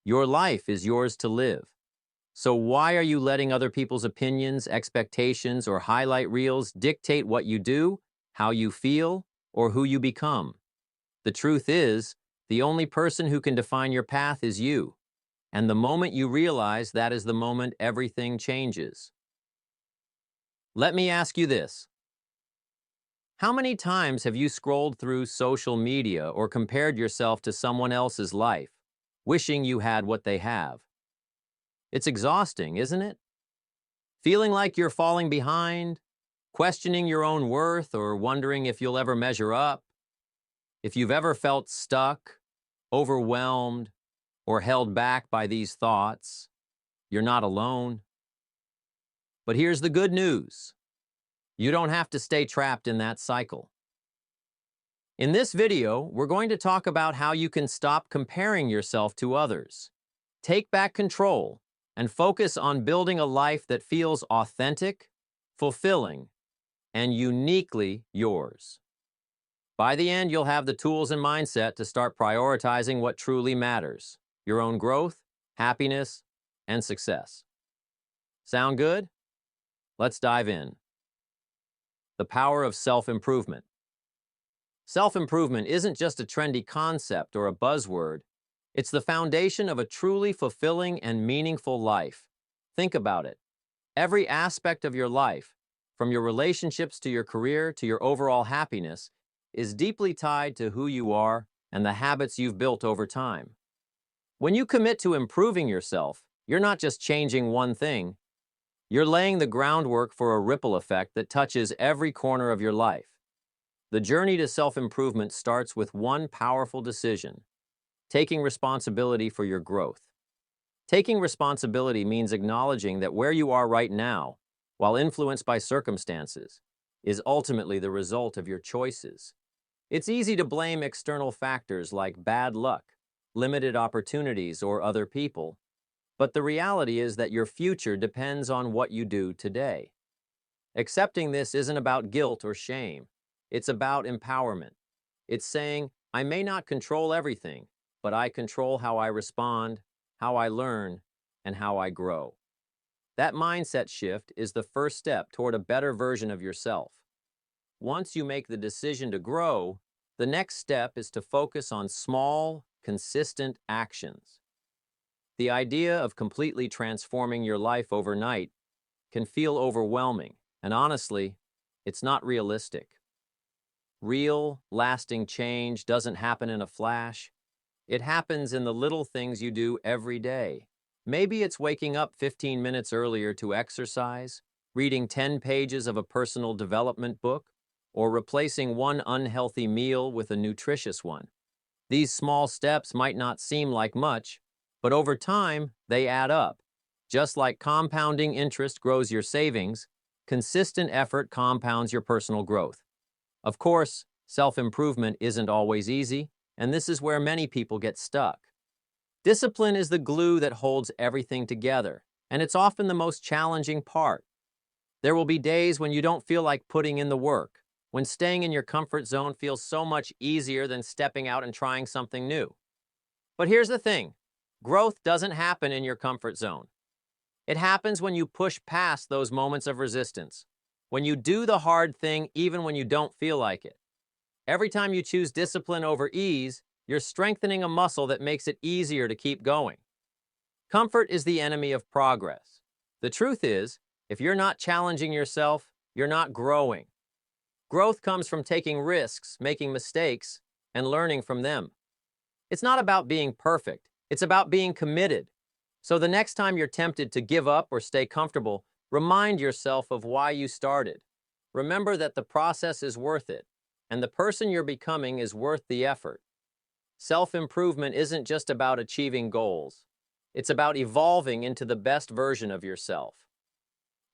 Your life is yours to live. So why are you letting other people's opinions, expectations, or highlight reels dictate what you do, how you feel, or who you become? The truth is, the only person who can define your path is you. And the moment you realize that is the moment everything changes. Let me ask you this. How many times have you scrolled through social media or compared yourself to someone else's life, wishing you had what they have? It's exhausting, isn't it? Feeling like you're falling behind, questioning your own worth, or wondering if you'll ever measure up. If you've ever felt stuck, overwhelmed, or held back by these thoughts, you're not alone. But here's the good news. You don't have to stay trapped in that cycle. In this video, we're going to talk about how you can stop comparing yourself to others, take back control, and focus on building a life that feels authentic, fulfilling, and uniquely yours. By the end, you'll have the tools and mindset to start prioritizing what truly matters: your own growth, happiness, and success. Sound good? Let's dive in. The power of self-improvement. Self-improvement isn't just a trendy concept or a buzzword. It's the foundation of a truly fulfilling and meaningful life. Think about it. Every aspect of your life, from your relationships to your career to your overall happiness, is deeply tied to who you are and the habits you've built over time. When you commit to improving yourself, you're not just changing one thing. You're laying the groundwork for a ripple effect that touches every corner of your life. The journey to self-improvement starts with one powerful decision: taking responsibility for your growth. Taking responsibility means acknowledging that where you are right now, while influenced by circumstances, is ultimately the result of your choices. It's easy to blame external factors like bad luck, limited opportunities, or other people. But the reality is that your future depends on what you do today. Accepting this isn't about guilt or shame. It's about empowerment. It's saying, I may not control everything, but I control how I respond, how I learn, and how I grow. That mindset shift is the first step toward a better version of yourself. Once you make the decision to grow, the next step is to focus on small, consistent actions. The idea of completely transforming your life overnight can feel overwhelming, and honestly, it's not realistic. Real, lasting change doesn't happen in a flash. It happens in the little things you do every day. Maybe it's waking up 15 minutes earlier to exercise, reading 10 pages of a personal development book, or replacing one unhealthy meal with a nutritious one. These small steps might not seem like much, but over time, they add up. Just like compounding interest grows your savings, consistent effort compounds your personal growth. Of course, self-improvement isn't always easy, and this is where many people get stuck. Discipline is the glue that holds everything together, and it's often the most challenging part. There will be days when you don't feel like putting in the work, when staying in your comfort zone feels so much easier than stepping out and trying something new. But here's the thing. Growth doesn't happen in your comfort zone. It happens when you push past those moments of resistance, when you do the hard thing even when you don't feel like it. Every time you choose discipline over ease, you're strengthening a muscle that makes it easier to keep going. Comfort is the enemy of progress. The truth is, if you're not challenging yourself, you're not growing. Growth comes from taking risks, making mistakes, and learning from them. It's not about being perfect. It's about being committed. So the next time you're tempted to give up or stay comfortable, remind yourself of why you started. Remember that the process is worth it, and the person you're becoming is worth the effort. Self-improvement isn't just about achieving goals. It's about evolving into the best version of yourself.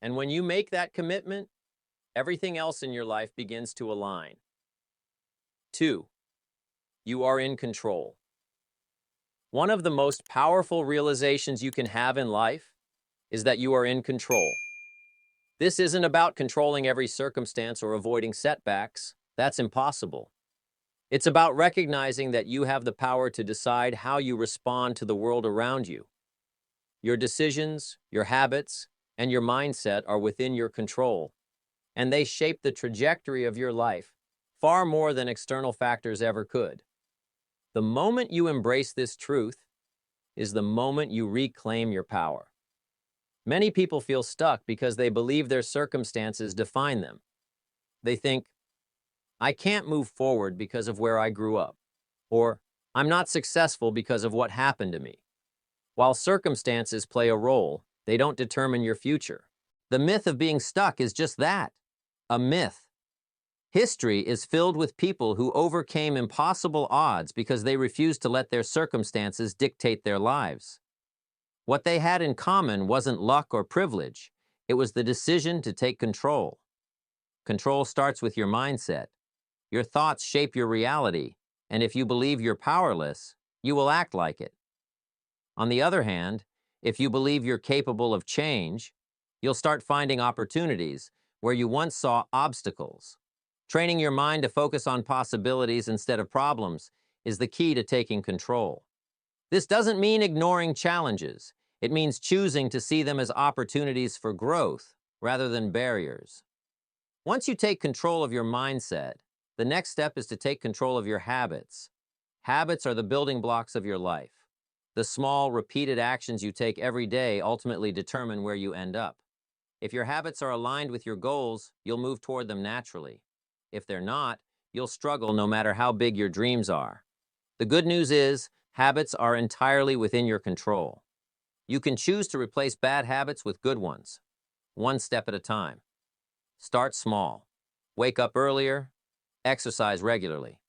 And when you make that commitment, everything else in your life begins to align. 2. You are in control. One of the most powerful realizations you can have in life is that you are in control. This isn't about controlling every circumstance or avoiding setbacks. That's impossible. It's about recognizing that you have the power to decide how you respond to the world around you. Your decisions, your habits, and your mindset are within your control, and they shape the trajectory of your life far more than external factors ever could. The moment you embrace this truth is the moment you reclaim your power. Many people feel stuck because they believe their circumstances define them. They think, I can't move forward because of where I grew up, or I'm not successful because of what happened to me. While circumstances play a role, they don't determine your future. The myth of being stuck is just that, a myth. History is filled with people who overcame impossible odds because they refused to let their circumstances dictate their lives. What they had in common wasn't luck or privilege. It was the decision to take control. Control starts with your mindset. Your thoughts shape your reality, and if you believe you're powerless, you will act like it. On the other hand, if you believe you're capable of change, you'll start finding opportunities where you once saw obstacles. Training your mind to focus on possibilities instead of problems is the key to taking control. This doesn't mean ignoring challenges. It means choosing to see them as opportunities for growth rather than barriers. Once you take control of your mindset, the next step is to take control of your habits. Habits are the building blocks of your life. The small, repeated actions you take every day ultimately determine where you end up. If your habits are aligned with your goals, you'll move toward them naturally. If they're not, you'll struggle no matter how big your dreams are. The good news is, habits are entirely within your control. You can choose to replace bad habits with good ones, one step at a time. Start small. Wake up earlier, exercise regularly,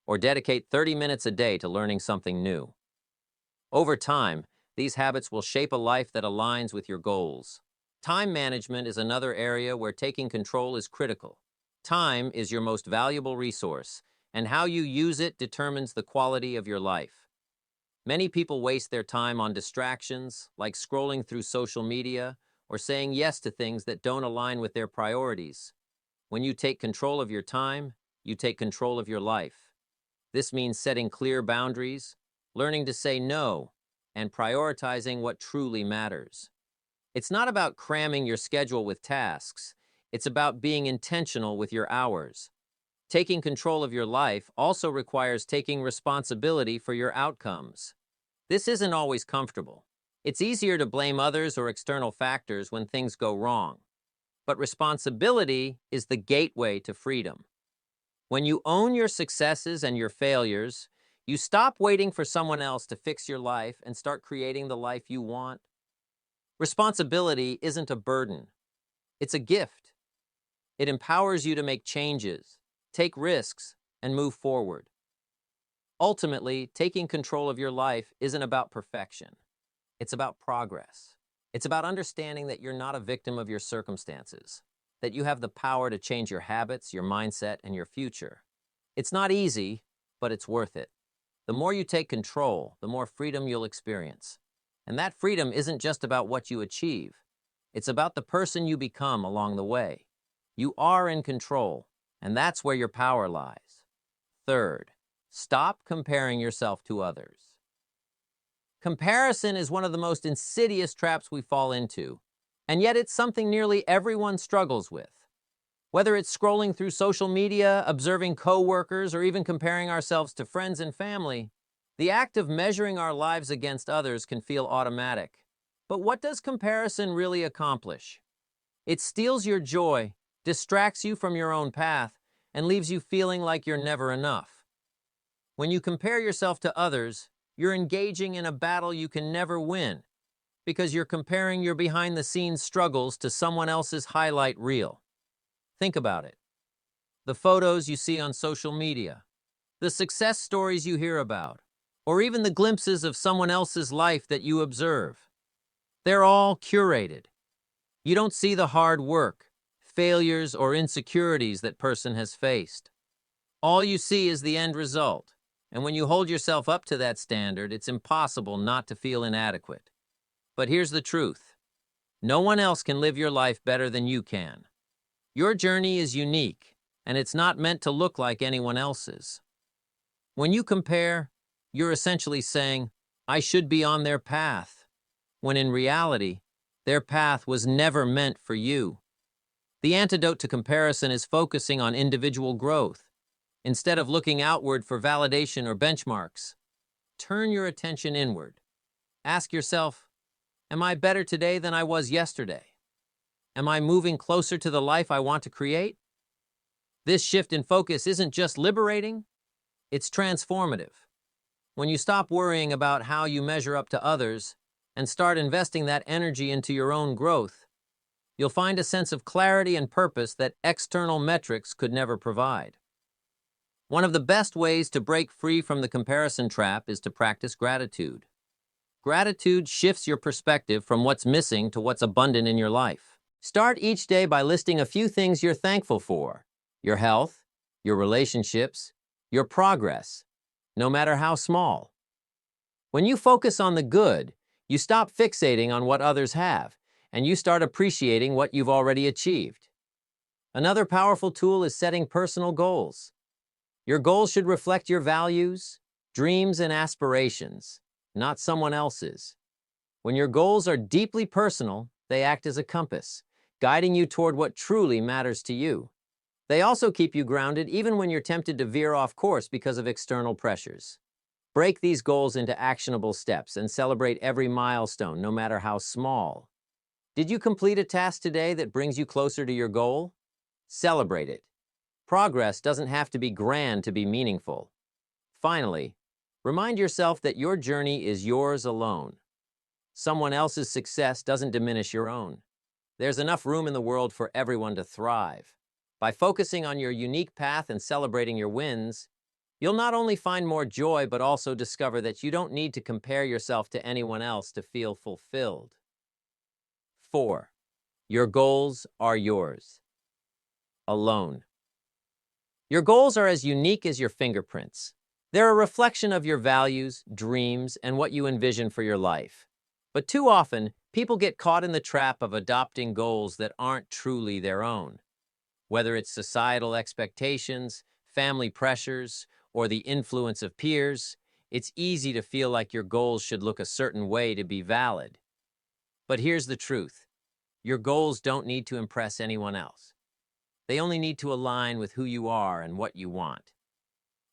or dedicate 30 minutes a day to learning something new. Over time, these habits will shape a life that aligns with your goals. Time management is another area where taking control is critical. Time is your most valuable resource, and how you use it determines the quality of your life. Many people waste their time on distractions, like scrolling through social media or saying yes to things that don't align with their priorities. When you take control of your time, you take control of your life. This means setting clear boundaries, learning to say no, and prioritizing what truly matters. It's not about cramming your schedule with tasks. It's about being intentional with your hours. Taking control of your life also requires taking responsibility for your outcomes. This isn't always comfortable. It's easier to blame others or external factors when things go wrong. But responsibility is the gateway to freedom. When you own your successes and your failures, you stop waiting for someone else to fix your life and start creating the life you want. Responsibility isn't a burden. It's a gift. It empowers you to make changes, take risks, and move forward. Ultimately, taking control of your life isn't about perfection. It's about progress. It's about understanding that you're not a victim of your circumstances, that you have the power to change your habits, your mindset, and your future. It's not easy, but it's worth it. The more you take control, the more freedom you'll experience. And that freedom isn't just about what you achieve. It's about the person you become along the way. You are in control, and that's where your power lies. Third, stop comparing yourself to others. Comparison is one of the most insidious traps we fall into, and yet it's something nearly everyone struggles with. Whether it's scrolling through social media, observing coworkers, or even comparing ourselves to friends and family, the act of measuring our lives against others can feel automatic. But what does comparison really accomplish? It steals your joy, distracts you from your own path, and leaves you feeling like you're never enough. When you compare yourself to others, you're engaging in a battle you can never win, because you're comparing your behind-the-scenes struggles to someone else's highlight reel. Think about it. The photos you see on social media, the success stories you hear about, or even the glimpses of someone else's life that you observe. They're all curated. You don't see the hard work, failures, or insecurities that person has faced. All you see is the end result, and when you hold yourself up to that standard, it's impossible not to feel inadequate. But here's the truth. No one else can live your life better than you can. Your journey is unique, and it's not meant to look like anyone else's. When you compare, you're essentially saying, I should be on their path, when in reality, their path was never meant for you. The antidote to comparison is focusing on individual growth. Instead of looking outward for validation or benchmarks, turn your attention inward. Ask yourself, am I better today than I was yesterday? Am I moving closer to the life I want to create? This shift in focus isn't just liberating, it's transformative. When you stop worrying about how you measure up to others and start investing that energy into your own growth, you'll find a sense of clarity and purpose that external metrics could never provide. One of the best ways to break free from the comparison trap is to practice gratitude. Gratitude shifts your perspective from what's missing to what's abundant in your life. Start each day by listing a few things you're thankful for: your health, your relationships, your progress, no matter how small. When you focus on the good, you stop fixating on what others have, and you start appreciating what you've already achieved. Another powerful tool is setting personal goals. Your goals should reflect your values, dreams, and aspirations, not someone else's. When your goals are deeply personal, they act as a compass, guiding you toward what truly matters to you. They also keep you grounded even when you're tempted to veer off course because of external pressures. Break these goals into actionable steps and celebrate every milestone, no matter how small. Did you complete a task today that brings you closer to your goal? Celebrate it. Progress doesn't have to be grand to be meaningful. Finally, remind yourself that your journey is yours alone. Someone else's success doesn't diminish your own. There's enough room in the world for everyone to thrive. By focusing on your unique path and celebrating your wins, you'll not only find more joy but also discover that you don't need to compare yourself to anyone else to feel fulfilled. 4. Your goals are yours. Alone. Your goals are as unique as your fingerprints. They're a reflection of your values, dreams, and what you envision for your life. But too often, people get caught in the trap of adopting goals that aren't truly their own. Whether it's societal expectations, family pressures, or the influence of peers, it's easy to feel like your goals should look a certain way to be valid. But here's the truth. Your goals don't need to impress anyone else. They only need to align with who you are and what you want.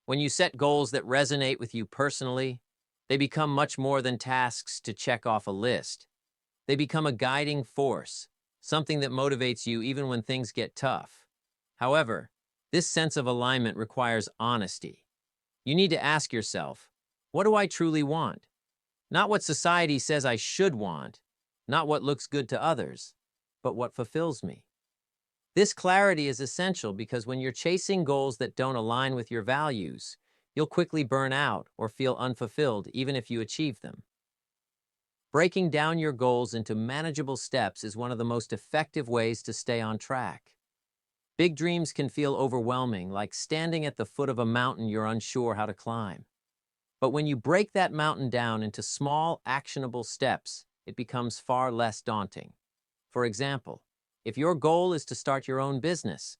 When you set goals that resonate with you personally, they become much more than tasks to check off a list. They become a guiding force, something that motivates you even when things get tough. However, this sense of alignment requires honesty. You need to ask yourself, what do I truly want? Not what society says I should want, not what looks good to others, but what fulfills me. This clarity is essential because when you're chasing goals that don't align with your values, you'll quickly burn out or feel unfulfilled even if you achieve them. Breaking down your goals into manageable steps is one of the most effective ways to stay on track. Big dreams can feel overwhelming, like standing at the foot of a mountain you're unsure how to climb. But when you break that mountain down into small, actionable steps, it becomes far less daunting. For example, if your goal is to start your own business,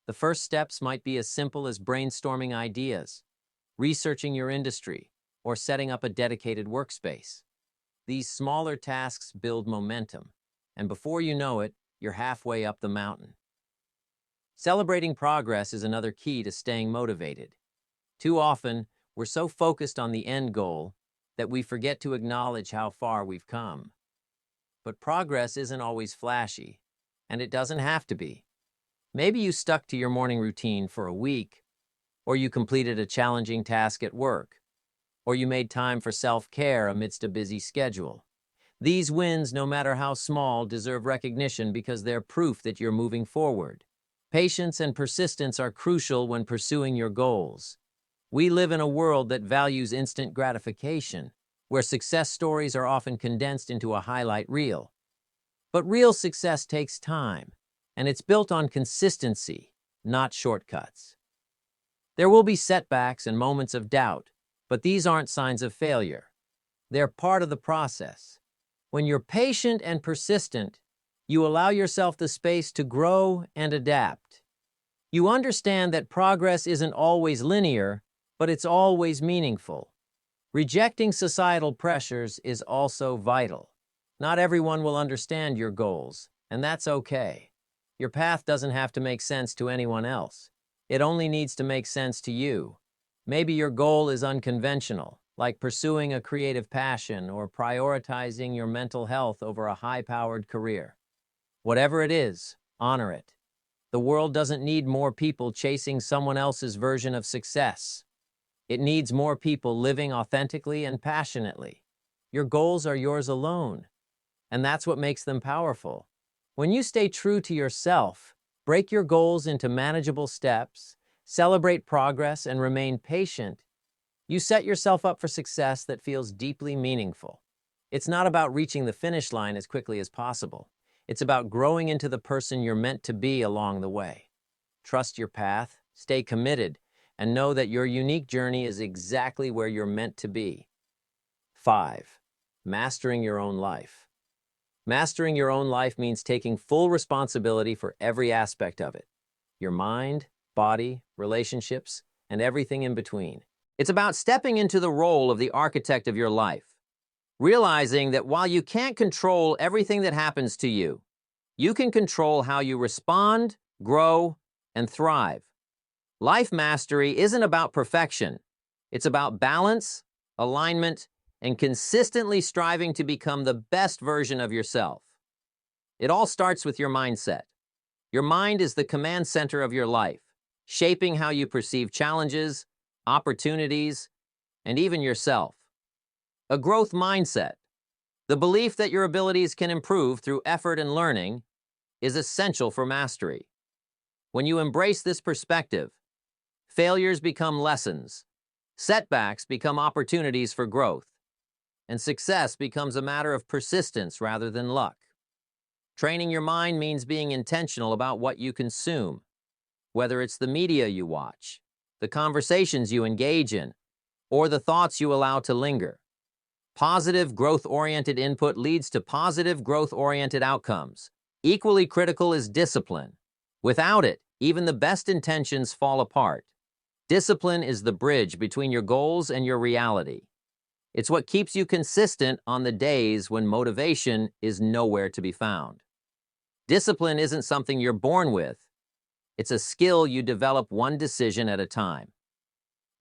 the first steps might be as simple as brainstorming ideas, researching your industry, or setting up a dedicated workspace. These smaller tasks build momentum, and before you know it, you're halfway up the mountain. Celebrating progress is another key to staying motivated. Too often, we're so focused on the end goal that we forget to acknowledge how far we've come. But progress isn't always flashy, and it doesn't have to be. Maybe you stuck to your morning routine for a week, or you completed a challenging task at work, or you made time for self-care amidst a busy schedule. These wins, no matter how small, deserve recognition because they're proof that you're moving forward. Patience and persistence are crucial when pursuing your goals. We live in a world that values instant gratification, where success stories are often condensed into a highlight reel. But real success takes time, and it's built on consistency, not shortcuts. There will be setbacks and moments of doubt, but these aren't signs of failure. They're part of the process. When you're patient and persistent, you allow yourself the space to grow and adapt. You understand that progress isn't always linear, but it's always meaningful. Rejecting societal pressures is also vital. Not everyone will understand your goals, and that's okay. Your path doesn't have to make sense to anyone else. It only needs to make sense to you. Maybe your goal is unconventional, like pursuing a creative passion or prioritizing your mental health over a high-powered career. Whatever it is, honor it. The world doesn't need more people chasing someone else's version of success. It needs more people living authentically and passionately. Your goals are yours alone, and that's what makes them powerful. When you stay true to yourself, break your goals into manageable steps, celebrate progress, and remain patient, you set yourself up for success that feels deeply meaningful. It's not about reaching the finish line as quickly as possible. It's about growing into the person you're meant to be along the way. Trust your path, stay committed, and know that your unique journey is exactly where you're meant to be. 5. Mastering your own life. Mastering your own life means taking full responsibility for every aspect of it. Your mind, body, relationships, and everything in between. It's about stepping into the role of the architect of your life, realizing that while you can't control everything that happens to you, you can control how you respond, grow, and thrive. Life mastery isn't about perfection. It's about balance, alignment, and consistently striving to become the best version of yourself. It all starts with your mindset. Your mind is the command center of your life, shaping how you perceive challenges, opportunities, and even yourself. A growth mindset, the belief that your abilities can improve through effort and learning, is essential for mastery. When you embrace this perspective, failures become lessons, setbacks become opportunities for growth, and success becomes a matter of persistence rather than luck. Training your mind means being intentional about what you consume, whether it's the media you watch, the conversations you engage in, or the thoughts you allow to linger. Positive, growth-oriented input leads to positive, growth-oriented outcomes. Equally critical is discipline. Without it, even the best intentions fall apart. Discipline is the bridge between your goals and your reality. It's what keeps you consistent on the days when motivation is nowhere to be found. Discipline isn't something you're born with. It's a skill you develop one decision at a time.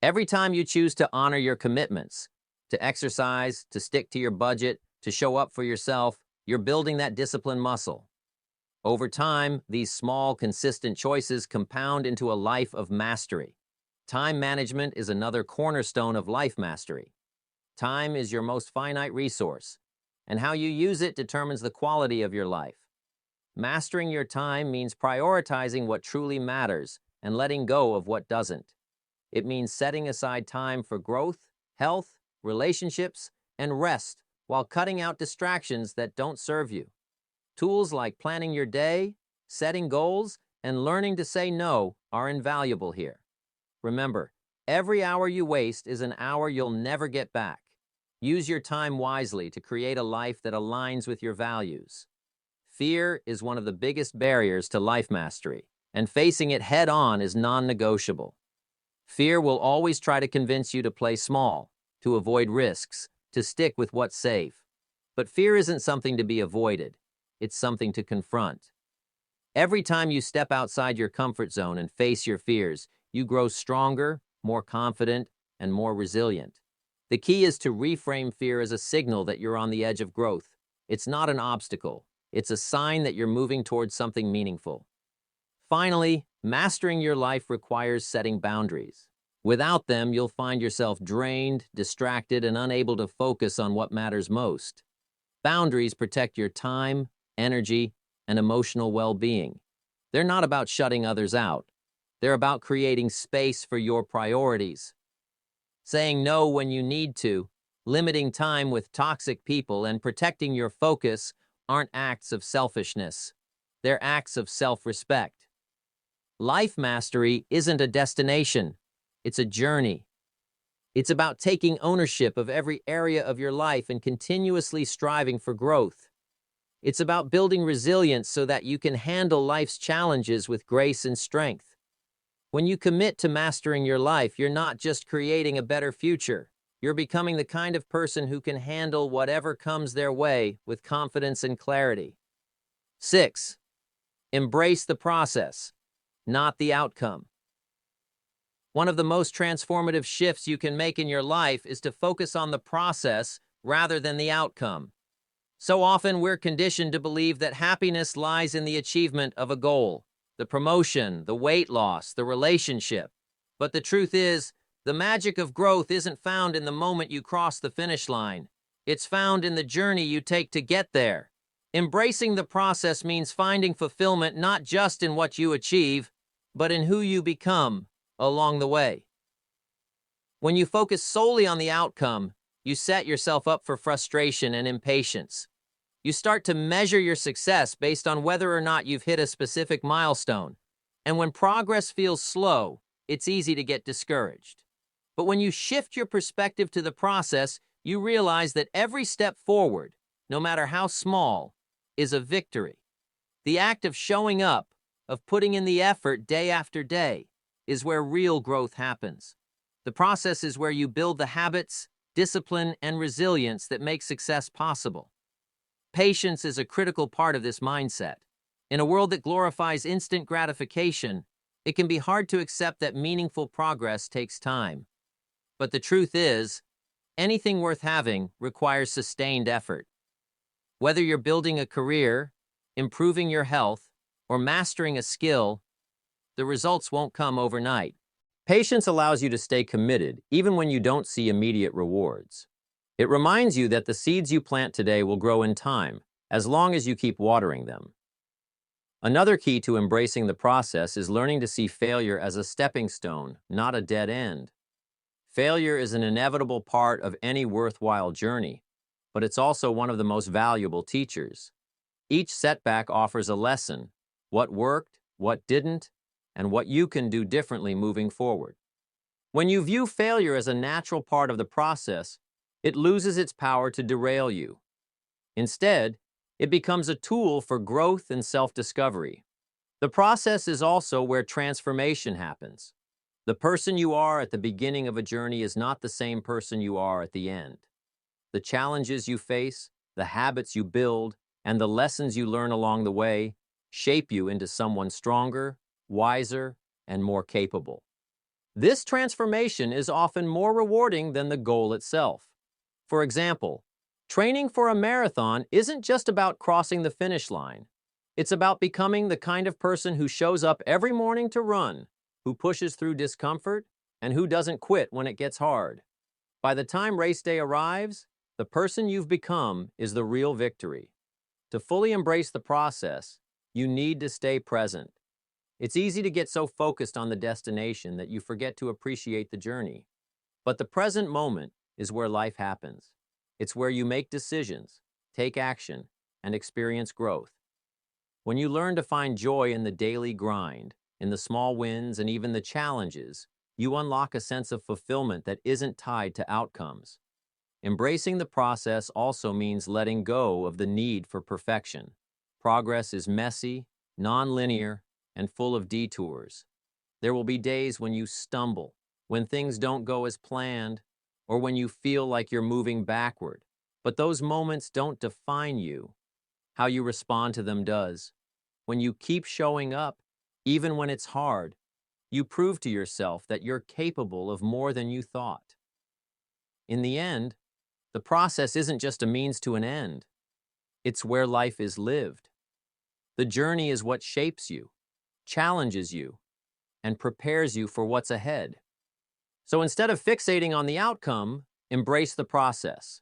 Every time you choose to honor your commitments, to exercise, to stick to your budget, to show up for yourself, you're building that discipline muscle. Over time, these small, consistent choices compound into a life of mastery. Time management is another cornerstone of life mastery. Time is your most finite resource, and how you use it determines the quality of your life. Mastering your time means prioritizing what truly matters and letting go of what doesn't. It means setting aside time for growth, health, relationships, and rest while cutting out distractions that don't serve you. Tools like planning your day, setting goals, and learning to say no are invaluable here. Remember, every hour you waste is an hour you'll never get back. Use your time wisely to create a life that aligns with your values. Fear is one of the biggest barriers to life mastery, and facing it head-on is non-negotiable. Fear will always try to convince you to play small, to avoid risks, to stick with what's safe. But fear isn't something to be avoided. It's something to confront. Every time you step outside your comfort zone and face your fears, you grow stronger, more confident, and more resilient. The key is to reframe fear as a signal that you're on the edge of growth. It's not an obstacle. It's a sign that you're moving towards something meaningful. Finally, mastering your life requires setting boundaries. Without them, you'll find yourself drained, distracted, and unable to focus on what matters most. Boundaries protect your time, energy, and emotional well-being. They're not about shutting others out. They're about creating space for your priorities. Saying no when you need to, limiting time with toxic people, and protecting your focus aren't acts of selfishness. They're acts of self-respect. Life mastery isn't a destination. It's a journey. It's about taking ownership of every area of your life and continuously striving for growth. It's about building resilience so that you can handle life's challenges with grace and strength. When you commit to mastering your life, you're not just creating a better future. You're becoming the kind of person who can handle whatever comes their way with confidence and clarity. 6. Embrace the process, not the outcome. One of the most transformative shifts you can make in your life is to focus on the process rather than the outcome. So often we're conditioned to believe that happiness lies in the achievement of a goal, the promotion, the weight loss, the relationship. But the truth is, the magic of growth isn't found in the moment you cross the finish line. It's found in the journey you take to get there. Embracing the process means finding fulfillment not just in what you achieve, but in who you become along the way. When you focus solely on the outcome, you set yourself up for frustration and impatience. You start to measure your success based on whether or not you've hit a specific milestone. And when progress feels slow, it's easy to get discouraged. But when you shift your perspective to the process, you realize that every step forward, no matter how small, is a victory. The act of showing up, of putting in the effort day after day, is where real growth happens. The process is where you build the habits, discipline, and resilience that make success possible. Patience is a critical part of this mindset. In a world that glorifies instant gratification, it can be hard to accept that meaningful progress takes time. But the truth is, anything worth having requires sustained effort. Whether you're building a career, improving your health, or mastering a skill, the results won't come overnight. Patience allows you to stay committed even when you don't see immediate rewards. It reminds you that the seeds you plant today will grow in time, as long as you keep watering them. Another key to embracing the process is learning to see failure as a stepping stone, not a dead end. Failure is an inevitable part of any worthwhile journey, but it's also one of the most valuable teachers. Each setback offers a lesson: what worked, what didn't, and what you can do differently moving forward. When you view failure as a natural part of the process, it loses its power to derail you. Instead, it becomes a tool for growth and self-discovery. The process is also where transformation happens. The person you are at the beginning of a journey is not the same person you are at the end. The challenges you face, the habits you build, and the lessons you learn along the way shape you into someone stronger, wiser, and more capable. This transformation is often more rewarding than the goal itself. For example, training for a marathon isn't just about crossing the finish line. It's about becoming the kind of person who shows up every morning to run, who pushes through discomfort, and who doesn't quit when it gets hard. By the time race day arrives, the person you've become is the real victory. To fully embrace the process, you need to stay present. It's easy to get so focused on the destination that you forget to appreciate the journey. But the present moment is where life happens. It's where you make decisions, take action, and experience growth. When you learn to find joy in the daily grind, in the small wins, and even the challenges, you unlock a sense of fulfillment that isn't tied to outcomes. Embracing the process also means letting go of the need for perfection. Progress is messy, non-linear, and full of detours. There will be days when you stumble, when things don't go as planned, or when you feel like you're moving backward. But those moments don't define you. How you respond to them does. When you keep showing up, even when it's hard, you prove to yourself that you're capable of more than you thought. In the end, the process isn't just a means to an end. It's where life is lived. The journey is what shapes you, challenges you, and prepares you for what's ahead. So instead of fixating on the outcome, embrace the process.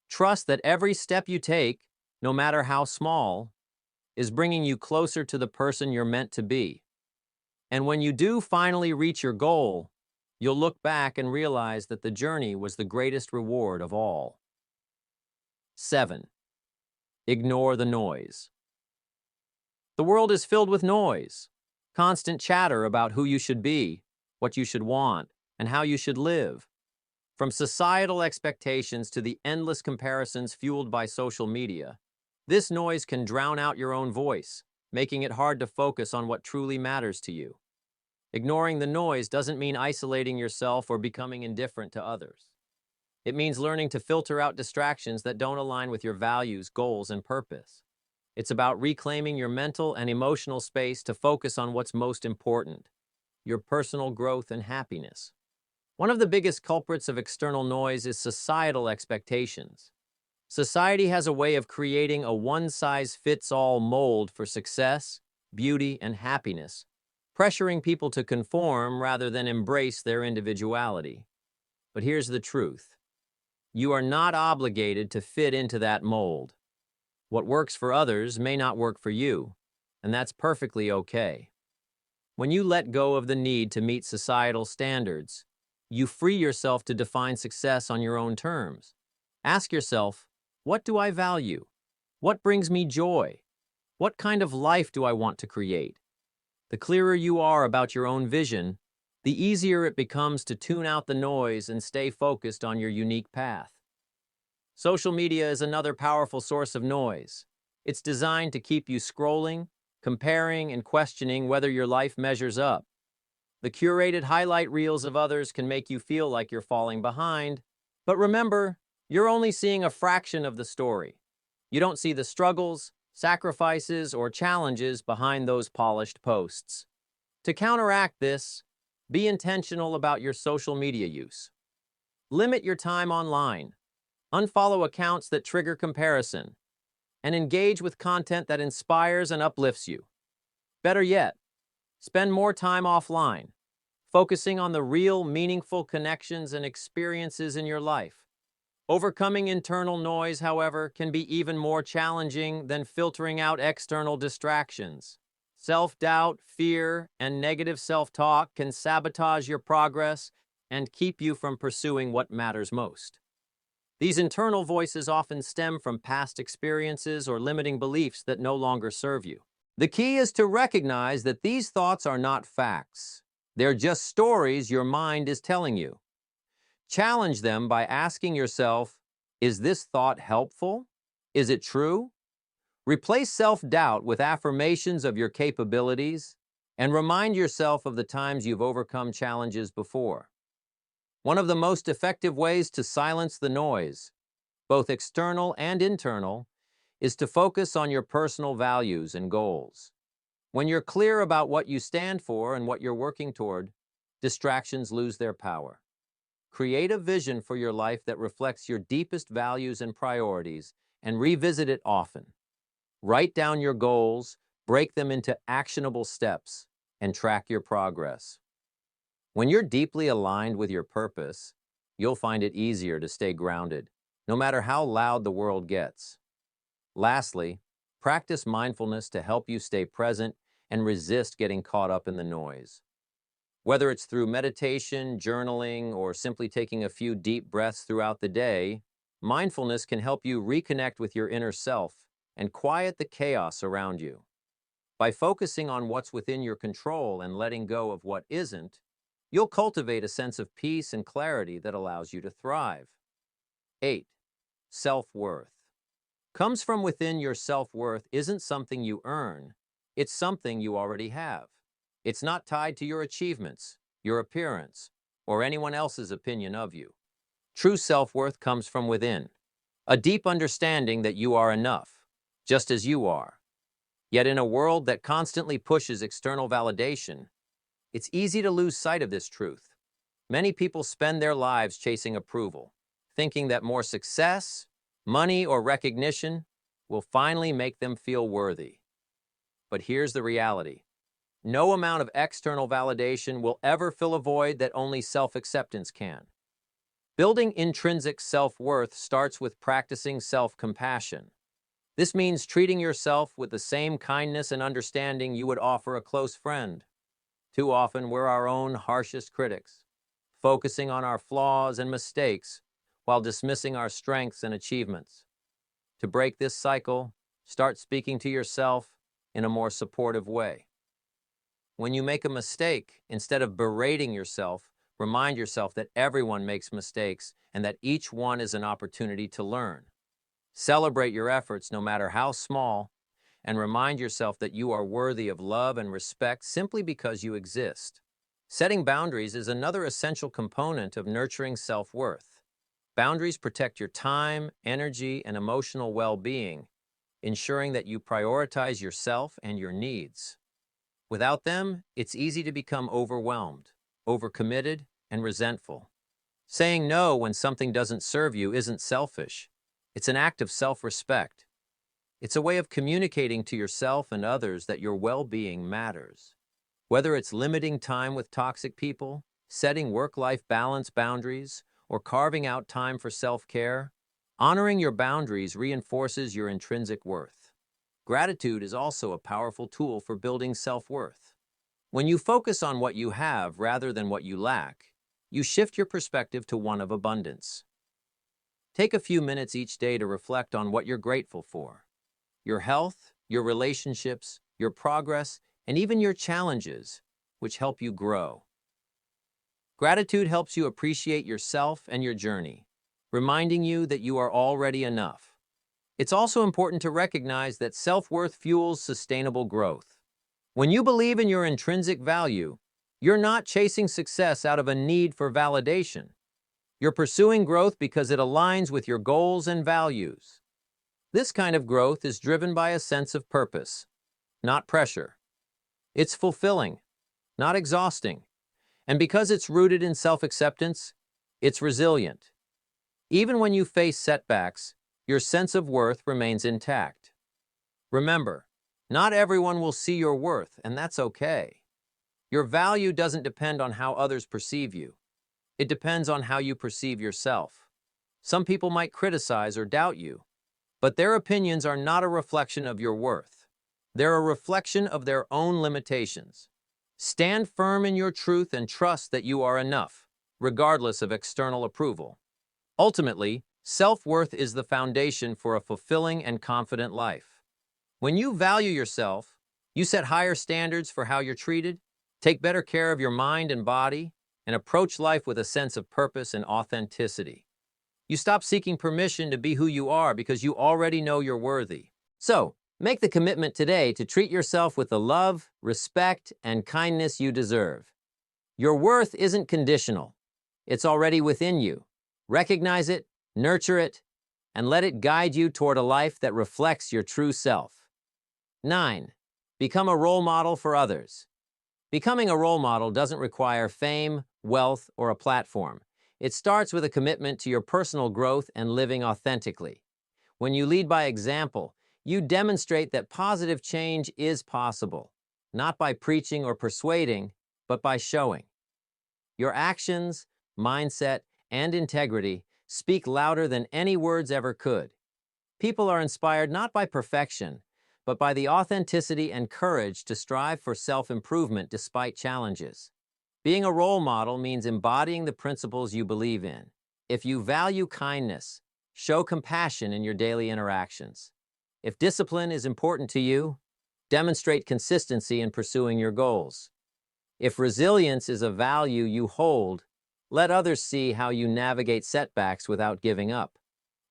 Trust that every step you take, no matter how small, is bringing you closer to the person you're meant to be. And when you do finally reach your goal, you'll look back and realize that the journey was the greatest reward of all. 7. Ignore the noise. The world is filled with noise, constant chatter about who you should be, what you should want, and how you should live. From societal expectations to the endless comparisons fueled by social media, this noise can drown out your own voice, making it hard to focus on what truly matters to you. Ignoring the noise doesn't mean isolating yourself or becoming indifferent to others. It means learning to filter out distractions that don't align with your values, goals, and purpose. It's about reclaiming your mental and emotional space to focus on what's most important, your personal growth and happiness. One of the biggest culprits of external noise is societal expectations. Society has a way of creating a one-size-fits-all mold for success, beauty, and happiness, pressuring people to conform rather than embrace their individuality. But here's the truth. You are not obligated to fit into that mold. What works for others may not work for you, and that's perfectly okay. When you let go of the need to meet societal standards, you free yourself to define success on your own terms. Ask yourself, what do I value? What brings me joy? What kind of life do I want to create? The clearer you are about your own vision, the easier it becomes to tune out the noise and stay focused on your unique path. Social media is another powerful source of noise. It's designed to keep you scrolling, comparing, and questioning whether your life measures up. The curated highlight reels of others can make you feel like you're falling behind, but remember, you're only seeing a fraction of the story. You don't see the struggles, sacrifices, or challenges behind those polished posts. To counteract this, be intentional about your social media use. Limit your time online. Unfollow accounts that trigger comparison, and engage with content that inspires and uplifts you. Better yet, spend more time offline, focusing on the real, meaningful connections and experiences in your life. Overcoming internal noise, however, can be even more challenging than filtering out external distractions. Self-doubt, fear, and negative self-talk can sabotage your progress and keep you from pursuing what matters most. These internal voices often stem from past experiences or limiting beliefs that no longer serve you. The key is to recognize that these thoughts are not facts. They're just stories your mind is telling you. Challenge them by asking yourself, is this thought helpful? Is it true? Replace self-doubt with affirmations of your capabilities and remind yourself of the times you've overcome challenges before. One of the most effective ways to silence the noise, both external and internal, is to focus on your personal values and goals. When you're clear about what you stand for and what you're working toward, distractions lose their power. Create a vision for your life that reflects your deepest values and priorities, and revisit it often. Write down your goals, break them into actionable steps, and track your progress. When you're deeply aligned with your purpose, you'll find it easier to stay grounded, no matter how loud the world gets. Lastly, practice mindfulness to help you stay present and resist getting caught up in the noise. Whether it's through meditation, journaling, or simply taking a few deep breaths throughout the day, mindfulness can help you reconnect with your inner self and quiet the chaos around you. By focusing on what's within your control and letting go of what isn't, you'll cultivate a sense of peace and clarity that allows you to thrive. 8. Self-worth. Comes from within. Your self-worth isn't something you earn, it's something you already have. It's not tied to your achievements, your appearance, or anyone else's opinion of you. True self-worth comes from within, a deep understanding that you are enough, just as you are. Yet in a world that constantly pushes external validation, it's easy to lose sight of this truth. Many people spend their lives chasing approval, thinking that more success, money, or recognition will finally make them feel worthy. But here's the reality. No amount of external validation will ever fill a void that only self-acceptance can. Building intrinsic self-worth starts with practicing self-compassion. This means treating yourself with the same kindness and understanding you would offer a close friend. Too often, we're our own harshest critics, focusing on our flaws and mistakes while dismissing our strengths and achievements. To break this cycle, start speaking to yourself in a more supportive way. When you make a mistake, instead of berating yourself, remind yourself that everyone makes mistakes and that each one is an opportunity to learn. Celebrate your efforts, no matter how small, and remind yourself that you are worthy of love and respect simply because you exist. Setting boundaries is another essential component of nurturing self-worth. Boundaries protect your time, energy, and emotional well-being, ensuring that you prioritize yourself and your needs. Without them, it's easy to become overwhelmed, overcommitted, and resentful. Saying no when something doesn't serve you isn't selfish. It's an act of self-respect. It's a way of communicating to yourself and others that your well-being matters. Whether it's limiting time with toxic people, setting work-life balance boundaries, or carving out time for self-care, honoring your boundaries reinforces your intrinsic worth. Gratitude is also a powerful tool for building self-worth. When you focus on what you have rather than what you lack, you shift your perspective to one of abundance. Take a few minutes each day to reflect on what you're grateful for. Your health, your relationships, your progress, and even your challenges, which help you grow. Gratitude helps you appreciate yourself and your journey, reminding you that you are already enough. It's also important to recognize that self-worth fuels sustainable growth. When you believe in your intrinsic value, you're not chasing success out of a need for validation. You're pursuing growth because it aligns with your goals and values. This kind of growth is driven by a sense of purpose, not pressure. It's fulfilling, not exhausting. And because it's rooted in self-acceptance, it's resilient. Even when you face setbacks, your sense of worth remains intact. Remember, not everyone will see your worth, and that's okay. Your value doesn't depend on how others perceive you. It depends on how you perceive yourself. Some people might criticize or doubt you, but their opinions are not a reflection of your worth. They're a reflection of their own limitations. Stand firm in your truth and trust that you are enough, regardless of external approval. Ultimately, self-worth is the foundation for a fulfilling and confident life. When you value yourself, you set higher standards for how you're treated, take better care of your mind and body, and approach life with a sense of purpose and authenticity. You stop seeking permission to be who you are because you already know you're worthy. So, make the commitment today to treat yourself with the love, respect, and kindness you deserve. Your worth isn't conditional. It's already within you. Recognize it, nurture it, and let it guide you toward a life that reflects your true self. 9. Become a role model for others. Becoming a role model doesn't require fame, wealth, or a platform. It starts with a commitment to your personal growth and living authentically. When you lead by example, you demonstrate that positive change is possible, not by preaching or persuading, but by showing. Your actions, mindset, and integrity speak louder than any words ever could. People are inspired not by perfection, but by the authenticity and courage to strive for self-improvement despite challenges. Being a role model means embodying the principles you believe in. If you value kindness, show compassion in your daily interactions. If discipline is important to you, demonstrate consistency in pursuing your goals. If resilience is a value you hold, let others see how you navigate setbacks without giving up.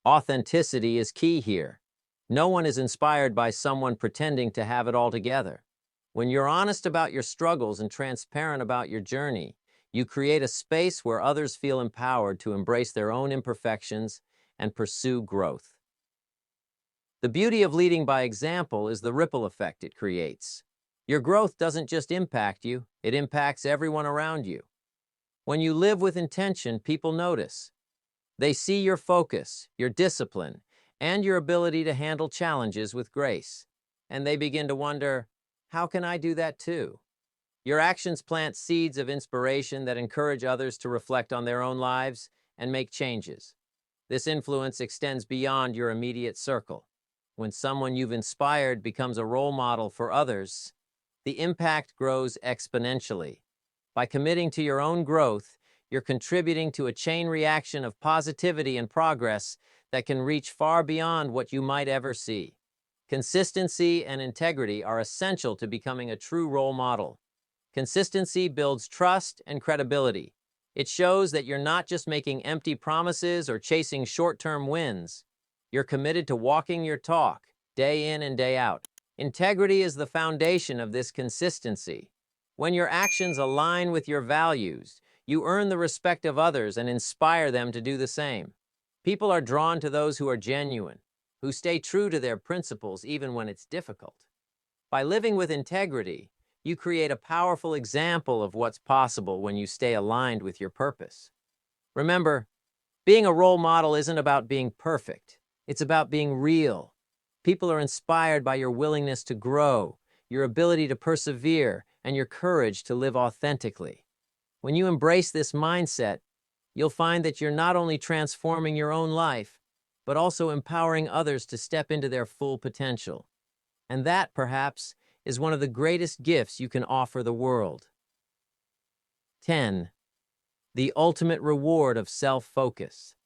Authenticity is key here. No one is inspired by someone pretending to have it all together. When you're honest about your struggles and transparent about your journey, you create a space where others feel empowered to embrace their own imperfections and pursue growth. The beauty of leading by example is the ripple effect it creates. Your growth doesn't just impact you, it impacts everyone around you. When you live with intention, people notice. They see your focus, your discipline, and your ability to handle challenges with grace. And they begin to wonder, how can I do that too? Your actions plant seeds of inspiration that encourage others to reflect on their own lives and make changes. This influence extends beyond your immediate circle. When someone you've inspired becomes a role model for others, the impact grows exponentially. By committing to your own growth, you're contributing to a chain reaction of positivity and progress that can reach far beyond what you might ever see. Consistency and integrity are essential to becoming a true role model. Consistency builds trust and credibility. It shows that you're not just making empty promises or chasing short-term wins. You're committed to walking your talk, day in and day out. Integrity is the foundation of this consistency. When your actions align with your values, you earn the respect of others and inspire them to do the same. People are drawn to those who are genuine, who stay true to their principles even when it's difficult. By living with integrity, you create a powerful example of what's possible when you stay aligned with your purpose. Remember, being a role model isn't about being perfect. It's about being real. People are inspired by your willingness to grow, your ability to persevere, and your courage to live authentically. When you embrace this mindset, you'll find that you're not only transforming your own life, but also empowering others to step into their full potential. And that, perhaps, is one of the greatest gifts you can offer the world. 10. The ultimate reward of self-focus.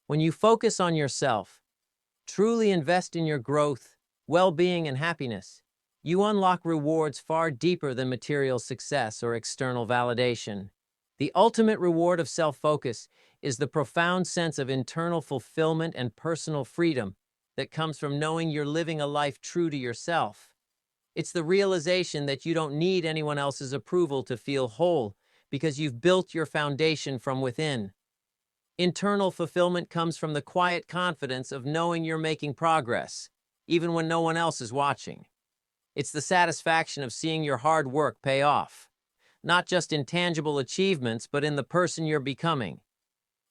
When you focus on yourself, truly invest in your growth, well-being, and happiness, you unlock rewards far deeper than material success or external validation. The ultimate reward of self-focus is the profound sense of internal fulfillment and personal freedom that comes from knowing you're living a life true to yourself. It's the realization that you don't need anyone else's approval to feel whole because you've built your foundation from within. Internal fulfillment comes from the quiet confidence of knowing you're making progress, even when no one else is watching. It's the satisfaction of seeing your hard work pay off, not just in tangible achievements, but in the person you're becoming.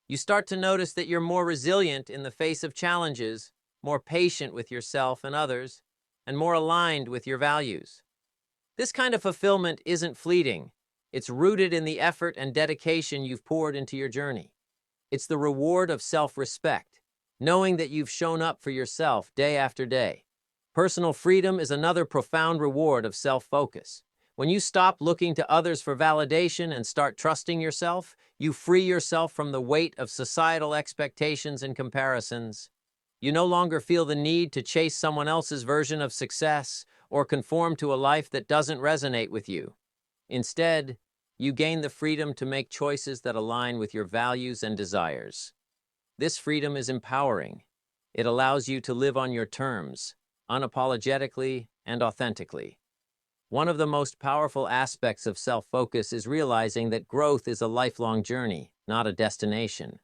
You start to notice that you're more resilient in the face of challenges, more patient with yourself and others, and more aligned with your values. This kind of fulfillment isn't fleeting. It's rooted in the effort and dedication you've poured into your journey. It's the reward of self-respect, knowing that you've shown up for yourself day after day. Personal freedom is another profound reward of self-focus. When you stop looking to others for validation and start trusting yourself, you free yourself from the weight of societal expectations and comparisons. You no longer feel the need to chase someone else's version of success or conform to a life that doesn't resonate with you. Instead, you gain the freedom to make choices that align with your values and desires. This freedom is empowering. It allows you to live on your terms, unapologetically and authentically. One of the most powerful aspects of self-focus is realizing that growth is a lifelong journey, not a destination.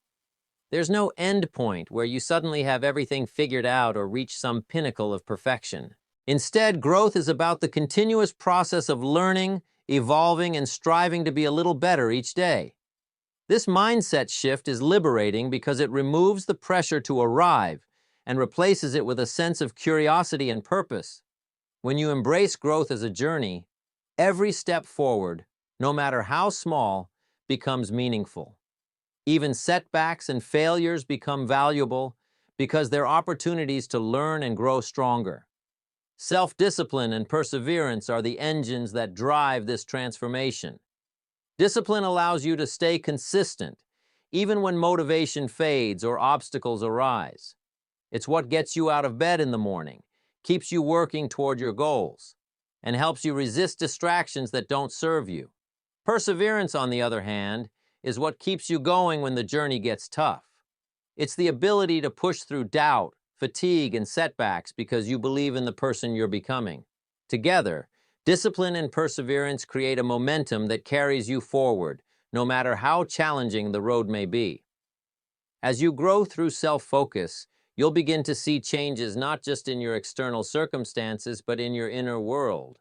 There's no end point where you suddenly have everything figured out or reach some pinnacle of perfection. Instead, growth is about the continuous process of learning, evolving, and striving to be a little better each day. This mindset shift is liberating because it removes the pressure to arrive and replaces it with a sense of curiosity and purpose. When you embrace growth as a journey, every step forward, no matter how small, becomes meaningful. Even setbacks and failures become valuable because they're opportunities to learn and grow stronger. Self-discipline and perseverance are the engines that drive this transformation. Discipline allows you to stay consistent, even when motivation fades or obstacles arise. It's what gets you out of bed in the morning, keeps you working toward your goals, and helps you resist distractions that don't serve you. Perseverance, on the other hand, is what keeps you going when the journey gets tough. It's the ability to push through doubt, fatigue, and setbacks because you believe in the person you're becoming. Together, discipline and perseverance create a momentum that carries you forward, no matter how challenging the road may be. As you grow through self-focus, you'll begin to see changes not just in your external circumstances, but in your inner world.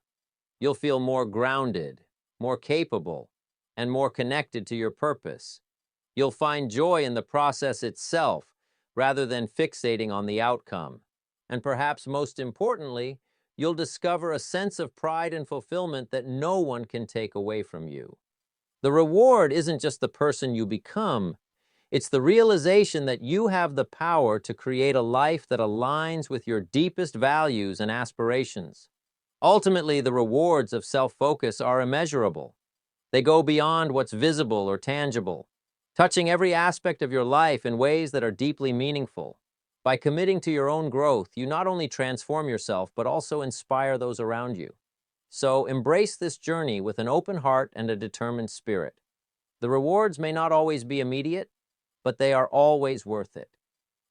You'll feel more grounded, more capable, and more connected to your purpose. You'll find joy in the process itself, rather than fixating on the outcome. And perhaps most importantly, you'll discover a sense of pride and fulfillment that no one can take away from you. The reward isn't just the person you become, it's the realization that you have the power to create a life that aligns with your deepest values and aspirations. Ultimately, the rewards of self-focus are immeasurable. They go beyond what's visible or tangible, touching every aspect of your life in ways that are deeply meaningful. By committing to your own growth, you not only transform yourself, but also inspire those around you. So embrace this journey with an open heart and a determined spirit. The rewards may not always be immediate, but they are always worth it.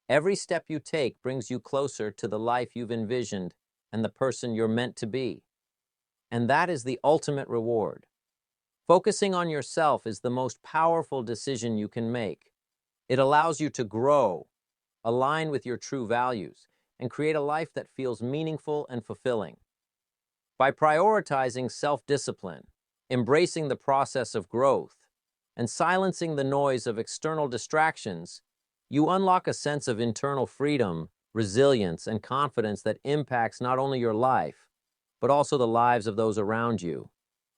Every step you take brings you closer to the life you've envisioned and the person you're meant to be. And that is the ultimate reward. Focusing on yourself is the most powerful decision you can make. It allows you to grow, align with your true values, and create a life that feels meaningful and fulfilling. By prioritizing self-discipline, embracing the process of growth, and silencing the noise of external distractions, you unlock a sense of internal freedom, resilience, and confidence that impacts not only your life, but also the lives of those around you.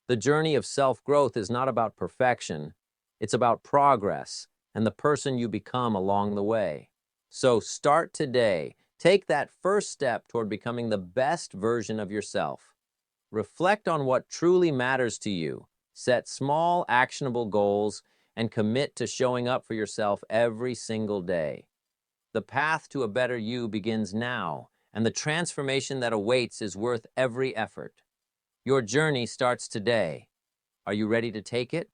The journey of self-growth is not about perfection, it's about progress and the person you become along the way. So start today. Take that first step toward becoming the best version of yourself. Reflect on what truly matters to you. Set small, actionable goals and commit to showing up for yourself every single day. The path to a better you begins now, and the transformation that awaits is worth every effort. Your journey starts today. Are you ready to take it?